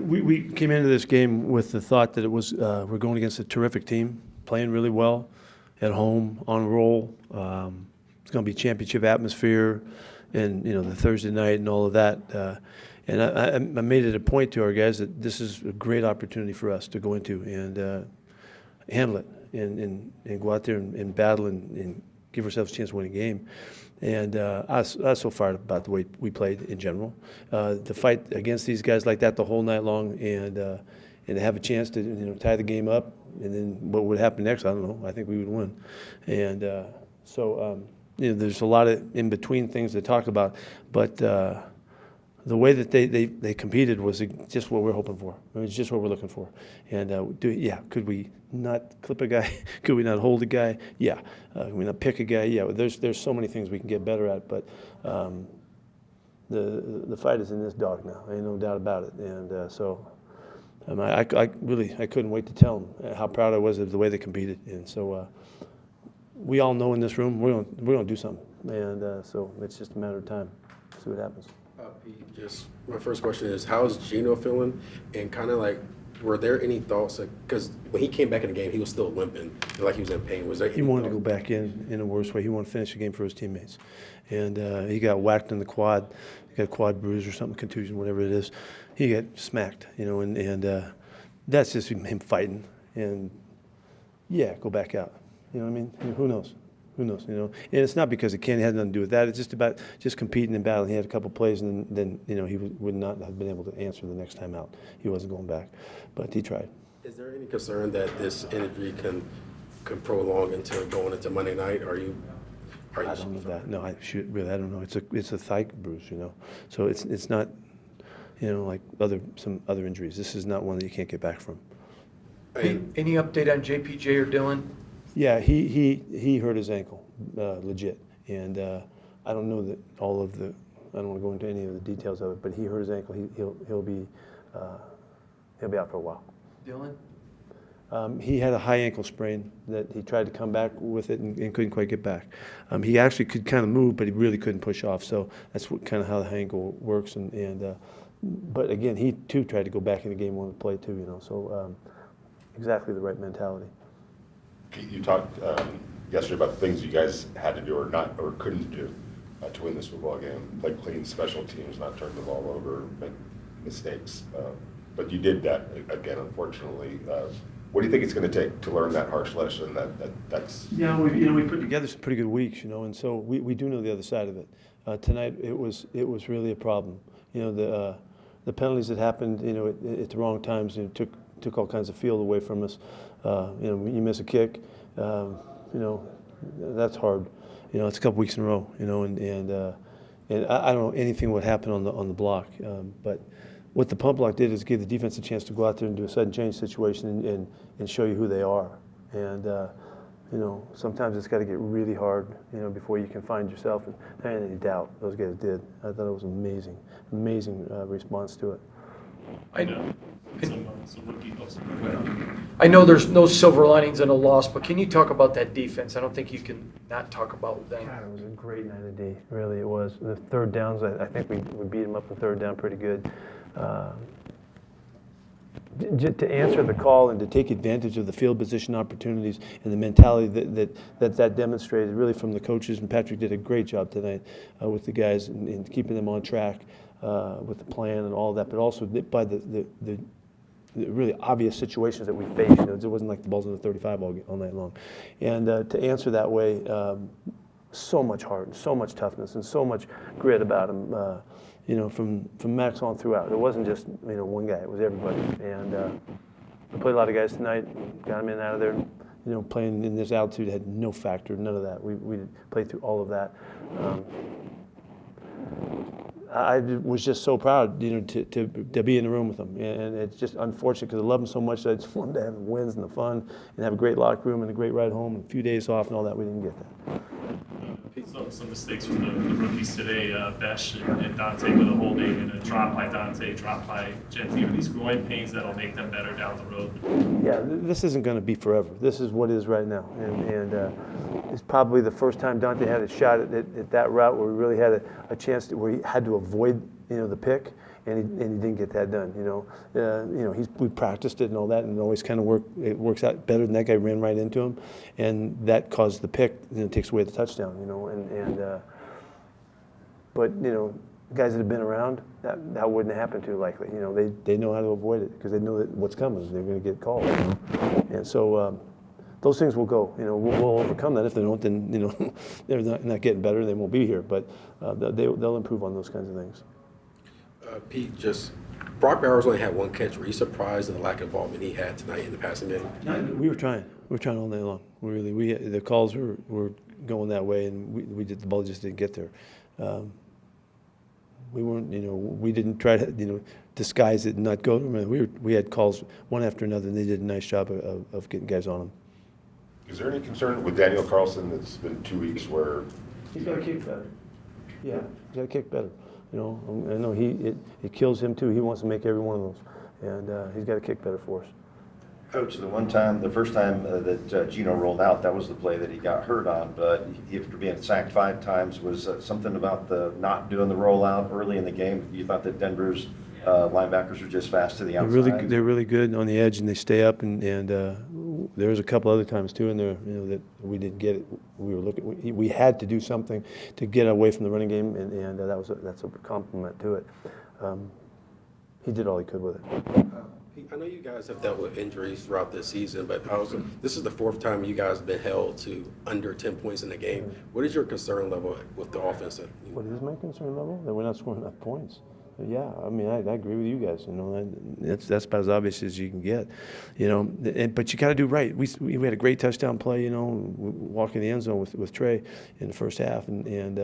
We came into this game with the thought that it was we're going against a terrific team, playing really well, at home, on a roll. It's going to be championship atmosphere, and the Thursday night and all of that. And I made it a point to our guys that this is a great opportunity for us to go into and handle it and go out there and battle and give ourselves a chance to win a game. And I was so fired about the way we played in general. To fight against these guys like that the whole night long and to have a chance to tie the game up, and then what would happen next, I don't know. I think we would win. And there's a lot of in-between things to talk about, but the way that they competed was just what we're hoping for. It was just what we're looking for. And could we not clip a guy? Could we not hold a guy? Yeah. Could we not pick a guy? Yeah. There's so many things we can get better at, but the fight is in this dog now. Ain't no doubt about it. And I couldn't wait to tell them how proud I was of the way they competed. And so we all know in this room we're gonna do something. And so it's just a matter of time. See what happens. Pete, just my first question is, how's Geno feeling? And kind of like, were there any thoughts? Because when he came back in the game, he was still limping, like he was in pain. Was there? He wanted to go back in a worse way. He wanted to finish the game for his teammates, and he got whacked in the quad. He got a quad bruise or something, contusion, whatever it is. He got smacked, and that's just him fighting. And yeah, go back out. You know what I mean? Who knows? Who knows, And it's not because it had nothing to do with that. It's just about just competing and battling. He had a couple plays, and then he would not have been able to answer the next time out. He wasn't going back, but he tried. Is there any concern that this injury can prolong into going into Monday night? Are you I don't know that. No, I don't know. It's a thigh bruise, So it's not, like some other injuries. This is not one that you can't get back from. Any update on JPJ or Dylan? Yeah, he hurt his ankle, legit, and I don't know that I don't want to go into any of the details of it, but he hurt his ankle. He'll be out for a while. Dylan? He had a high ankle sprain that he tried to come back with it and couldn't quite get back. He actually could kind of move, but he really couldn't push off. So that's kind of how the high ankle works. But again, he too tried to go back in the game, wanted to play too. So exactly the right mentality. You talked yesterday about the things you guys had to do or couldn't do to win this football game, like clean special teams, not turn the ball over, make mistakes. But you did that again, unfortunately. What do you think it's going to take to learn that harsh lesson? That's yeah, we put together some pretty good weeks, and so we do know the other side of it. Tonight it was really a problem. The penalties that happened, at the wrong times, took all kinds of field away from us. You miss a kick, that's hard. It's a couple weeks in a row, and I don't know anything what happened on the block, but what the pump block did is give the defense a chance to go out there and do a sudden change situation and show you who they are. And sometimes it's got to get really hard, before you can find yourself. And I had any doubt those guys did. I thought it was amazing response to it. I know there's no silver linings in a loss, but can you talk about that defense? I don't think you can not talk about that. God, it was a great night of D. Really, it was. The third downs, I think we beat them up the third down pretty good. To answer the call and to take advantage of the field position opportunities and the mentality that demonstrated really from the coaches, and Patrick did a great job tonight with the guys and keeping them on track with the plan and all of that, but also by the really obvious situations that we faced. It wasn't like the ball's in the 35 all night long. And to answer that way, so much heart and so much toughness and so much grit about him, from Max on throughout. It wasn't just one guy, it was everybody. And we played a lot of guys tonight, got them in and out of there. Playing in this altitude had no factor, none of that. We played through all of that. I was just so proud, to be in the room with them, and it's just unfortunate because I love them so much that I just wanted to have wins and the fun and have a great locker room and a great ride home and a few days off and all that. We didn't get that. Pete, some mistakes from the rookies today, Besh and Dante with a holding and a drop by Dante, drop by Genty. Are these growing pains that'll make them better down the road? Yeah, this isn't going to be forever. This is what it is right now. And it's probably the first time Dante had a shot at that route where he really had a chance where he had to avoid, the pick. And he didn't get that done, we practiced it and all that, and it always kind of it works out better than that guy ran right into him, and that caused the pick, takes away the touchdown, but guys that have been around, that wouldn't happen too likely, they know how to avoid it because they know that what's coming, they're going to get called, and so those things will go, we'll overcome that. If they don't, then they're not getting better, they won't be here, but they'll improve on those kinds of things. Pete, Brock Bowers only had one catch. Were you surprised at the lack of involvement he had tonight in the passing game? We were trying. We were trying all day long. The calls were going that way, and the ball just didn't get there. We weren't, we didn't try to, disguise it and not go to them. We had calls one after another, and they did a nice job of getting guys on them. Is there any concern with Daniel Carlson? It's been 2 weeks where He's got to kick better. Yeah, he's got to kick better. I know it kills him too. He wants to make every one of those, and he's got to kick better for us. Coach, the first time that Geno rolled out, that was the play that he got hurt on. But after being sacked 5 times, was something about the not doing the rollout early in the game? You thought that Denver's linebackers were just fast to the outside? They're really good on the edge, and they stay up. And there was a couple other times too in there, that we didn't get it. We were looking. We had to do something to get away from the running game, and that's a compliment to it. He did all he could with it. I know you guys have dealt with injuries throughout this season, but this is the 4th time you guys have been held to under 10 points in the game. What is your concern level with the offense? What is my concern level? That we're not scoring enough points. Yeah, I mean, I agree with you guys. That's about as obvious as you can get. But you got to do right. We had a great touchdown play. Walking the end zone with Trey in the first half, and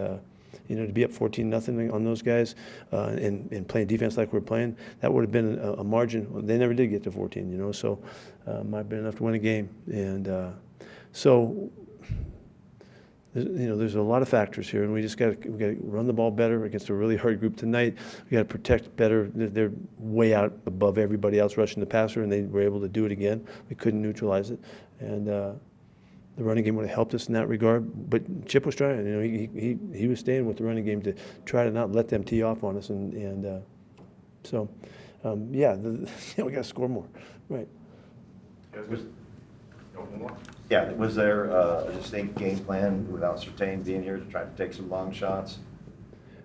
to be up 14-0 on those guys and playing defense like we're playing, that would have been a margin. They never did get to 14. So might have been enough to win a game. And so. There's a lot of factors here, and we got to run the ball better against a really hard group tonight. We got to protect better. They're way out above everybody else rushing the passer, and they were able to do it again. We couldn't neutralize it, and the running game would have helped us in that regard. But Chip was trying. He was staying with the running game to try to not let them tee off on us, we got to score more, right? Yeah, was there a distinct game plan without Surtain being here to try to take some long shots?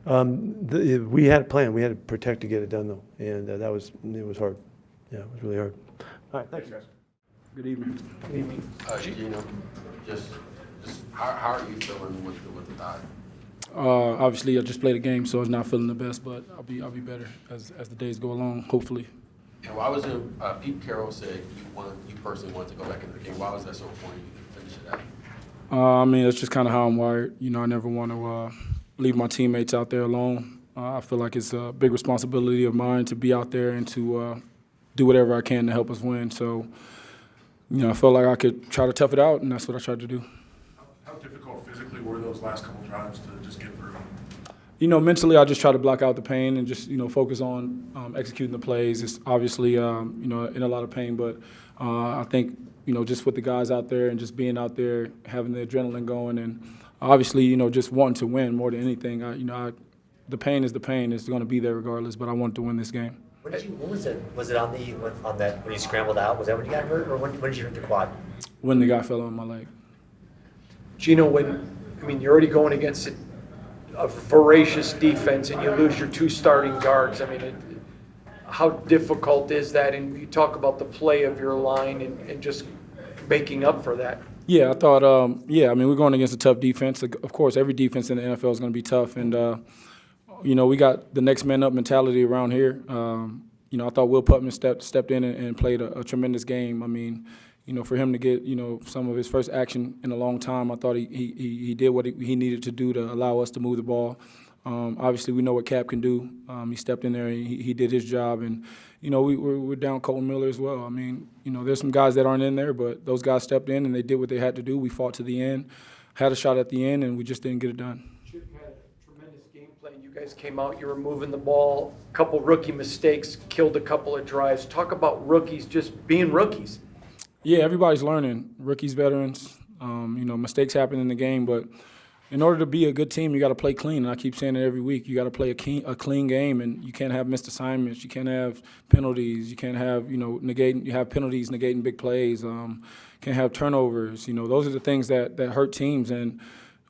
We had a plan. We had to protect to get it done, though, and it was hard. Yeah, it was really hard. All right, thanks, guys. Good evening. Good evening. Geno, just how are you feeling with the dive? Obviously, I just played a game, so I'm not feeling the best, but I'll be better as the days go along, hopefully. And why was it, Pete Carroll said you personally wanted to go back into the game. Why was that so important you to finish it out? I mean, that's just kind of how I'm wired. I never want to leave my teammates out there alone. I feel like it's a big responsibility of mine to be out there and to do whatever I can to help us win. So, I felt like I could try to tough it out, and that's what I tried to do. How difficult physically were those last couple drives to just get through? Mentally, I just try to block out the pain and just, focus on executing the plays. It's obviously, in a lot of pain, but I think, just with the guys out there and just being out there, having the adrenaline going, and obviously, just wanting to win more than anything. The pain is the pain. It's going to be there regardless, but I wanted to win this game. What was it? Was it on that when you scrambled out? Was that when you got hurt, or when did you hurt the quad? When the guy fell on my leg. Geno, you're already going against a voracious defense, and you lose your 2 starting guards. How difficult is that? And you talk about the play of your line and just making up for that. Yeah, I thought, we're going against a tough defense. Of course, every defense in the NFL is going to be tough. And, we got the next man up mentality around here. I thought Will Putman stepped in and played a tremendous game. For him to get, some of his first action in a long time, I thought he did what he needed to do to allow us to move the ball. Obviously, we know what Cap can do. He stepped in there and he did his job. And, we're down Colton Miller as well. There's some guys that aren't in there, but those guys stepped in and they did what they had to do. We fought to the end. had a shot at the end, and we just didn't get it done. Chip had a tremendous game plan. You guys came out, you were moving the ball, a couple rookie mistakes, killed a couple of drives. Talk about rookies just being rookies. Yeah, everybody's learning. Rookies, veterans, mistakes happen in the game, but in order to be a good team, you got to play clean. And I keep saying it every week. You got to play a clean game, and you can't have missed assignments. You can't have penalties. You can't have You have penalties negating big plays. Can't have turnovers. Those are the things that hurt teams. And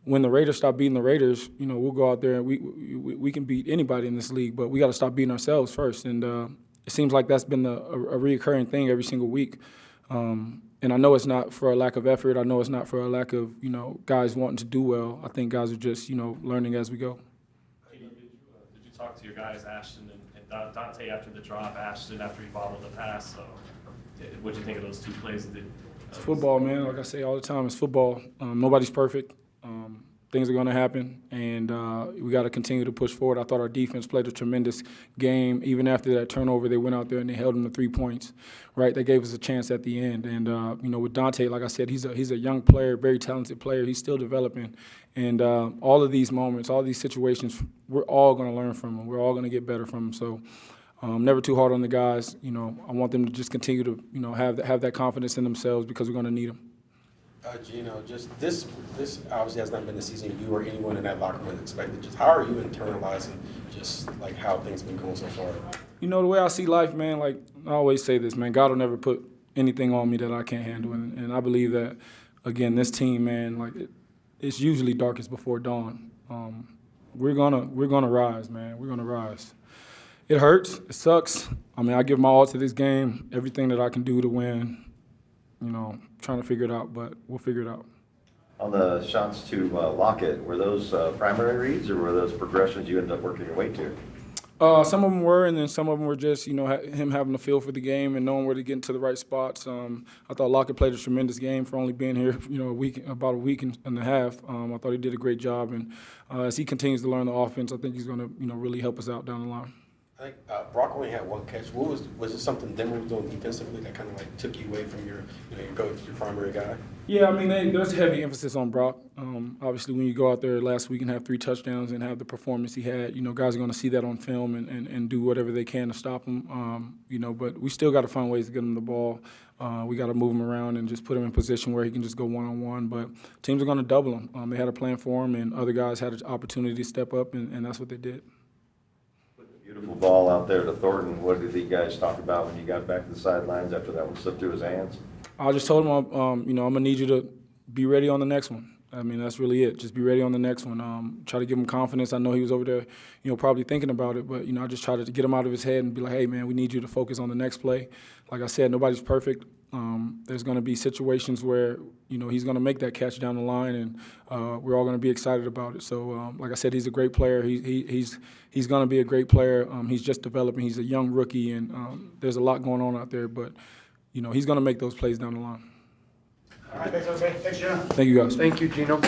when the Raiders stop beating the Raiders, we'll go out there and we can beat anybody in this league, but we got to stop beating ourselves first. And it seems like that's been a reoccurring thing every single week. And I know it's not for a lack of effort. I know it's not for a lack of, guys wanting to do well. I think guys are just, learning as we go. Did you talk to your guys, Ashton and Dante after the drop, Ashton after he bobbled the pass? So what'd you think of those two plays? It's football, man. Like I say all the time, it's football. Nobody's perfect. Things are going to happen, and we got to continue to push forward. I thought our defense played a tremendous game. Even after that turnover, they went out there and they held them to 3 points, right? They gave us a chance at the end. And, with Dante, like I said, he's a young player, very talented player. He's still developing. And all of these moments, all these situations, we're all going to learn from them. We're all going to get better from them. So never too hard on the guys. I want them to just continue to, have that confidence in themselves because we're going to need them. Geno, just this obviously has not been the season you or anyone in that locker room expected. Just how are you internalizing just like how things been going so far? The way I see life, man, like I always say this, man, God will never put anything on me that I can't handle. And I believe that, again, this team, man, like it's usually darkest before dawn. We're gonna rise, man. We're gonna rise. It hurts. It sucks. I give my all to this game, everything that I can do to win. Trying to figure it out, but we'll figure it out. On the shots to Lockett, were those primary reads or were those progressions you ended up working your way to? Some of them were, and then some of them were just, him having a feel for the game and knowing where to get into the right spots. I thought Lockett played a tremendous game for only being here, about a week and a half. I thought he did a great job, and as he continues to learn the offense, I think he's going to, really help us out down the line. I think Brock only had one catch. Was it something Denver was doing defensively that kind of like took you away from your coach, your primary guy? Yeah, there's heavy emphasis on Brock. Obviously, when you go out there last week and have 3 touchdowns and have the performance he had, guys are going to see that on film and do whatever they can to stop him. But we still got to find ways to get him the ball. We got to move him around and just put him in position where he can just go one-on-one. But teams are going to double him. They had a plan for him, and other guys had an opportunity to step up, and that's what they did. Beautiful ball out there to Thornton. What did you guys talk about when you got back to the sidelines after that one slipped through his hands? I just told him, I'm going to need you to be ready on the next one. That's really it. Just be ready on the next one. Try to give him confidence. I know he was over there, probably thinking about it, but, I just try to get him out of his head and be like, hey, man, we need you to focus on the next play. Like I said, nobody's perfect. There's going to be situations where, he's going to make that catch down the line, and we're all going to be excited about it. So, like I said, he's a great player. He's going to be a great player. He's just developing. He's a young rookie, and there's a lot going on out there. But, he's going to make those plays down the line. All right, thanks, Jose. Thanks, Geno. Thank you, guys. Thank you, Geno.